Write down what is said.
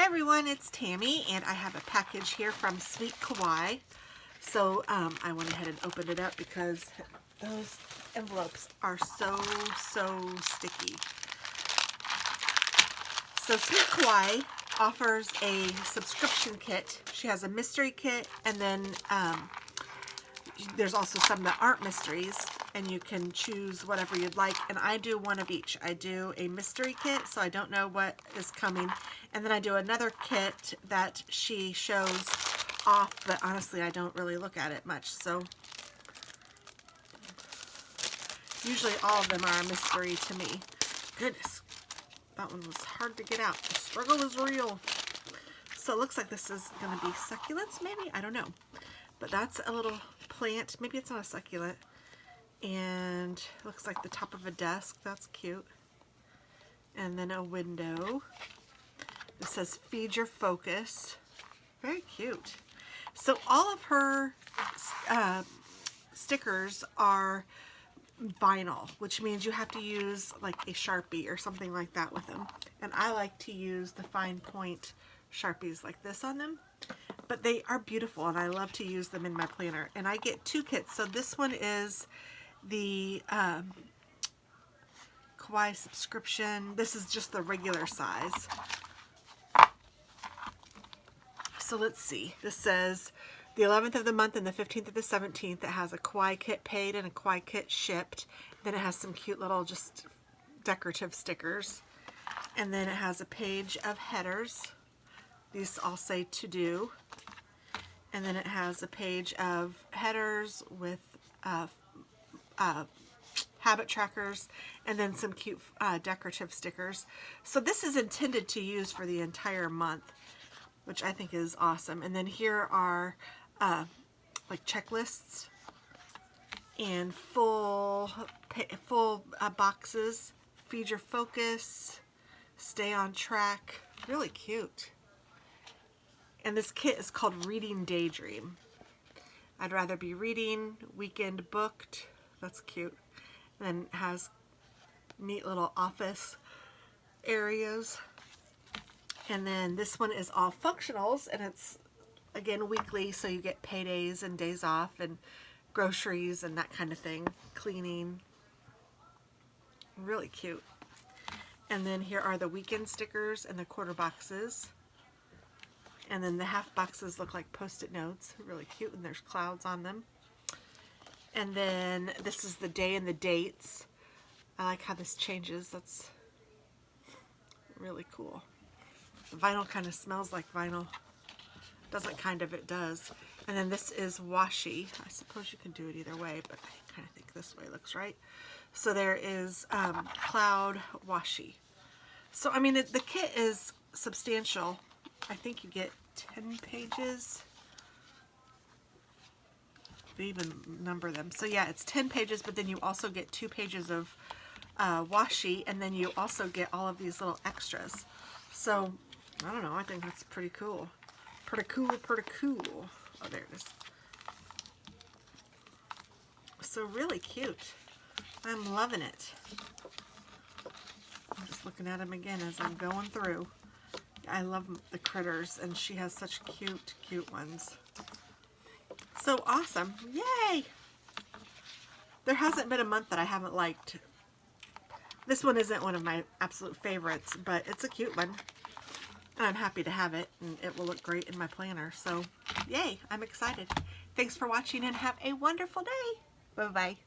everyone, it's Tammy, and I have a package here from Sweet Kawaii. So I went ahead and opened it up because those envelopes are so sticky. So Sweet Kawaii offers a subscription kit. She has a mystery kit, and then there's also some that aren't mysteries, and you can choose whatever you'd like, and I do one of each. I do a mystery kit, so I don't know what is coming, and then I do another kit that she shows off, but honestly I don't really look at it much, so usually all of them are a mystery to me. Goodness, that one was hard to get out. The struggle is real. So it looks like this is going to be succulents, maybe? I don't know. But that's a little plant. Maybe it's not a succulent. And looks like the top of a desk. That's cute. And then a window. It says feed your focus. Very cute. So all of her stickers are vinyl, which means you have to use like a Sharpie or something like that with them. And I like to use the fine point Sharpies like this on them. But they are beautiful, and I love to use them in my planner. And I get two kits. So this one is the Kawaii subscription. This is just the regular size. So let's see. This says the 11th of the month and the 15th of the 17th. It has a Kawaii kit paid and a Kawaii kit shipped. Then it has some cute little just decorative stickers. And then it has a page of headers. These all say to do. And then it has a page of headers with habit trackers, and then some cute decorative stickers. So this is intended to use for the entire month, which I think is awesome. And then here are like checklists and full boxes. Feed your focus, stay on track. Really cute. And this kit is called Reading Daydream. I'd rather be reading, weekend booked. That's cute. And then it has neat little office areas. And then this one is all functionals, and it's again weekly, so you get paydays and days off and groceries and that kind of thing. Cleaning. Really cute. And then here are the weekend stickers and the quarter boxes. And then the half boxes look like post-it notes. Really cute, and there's clouds on them. And then this is the day and the dates. I like how this changes. That's really cool. The vinyl kind of smells like vinyl. Doesn't kind of, it does. And then this is washi. I suppose you can do it either way, but I kind of think this way looks right. So there is cloud washi. So, I mean, the kit is substantial. I think you get 10 pages. They even number them. So yeah, it's 10 pages, but then you also get 2 pages of washi, and then you also get all of these little extras. So, I don't know, I think that's pretty cool. Pretty cool. Oh, there it is. So really cute. I'm loving it. I'm just looking at them again as I'm going through. I love the critters, and she has such cute ones. So awesome. Yay! There hasn't been a month that I haven't liked. This one isn't one of my absolute favorites, but it's a cute one. And I'm happy to have it, and it will look great in my planner. So, yay! I'm excited. Thanks for watching, and have a wonderful day. Bye-bye.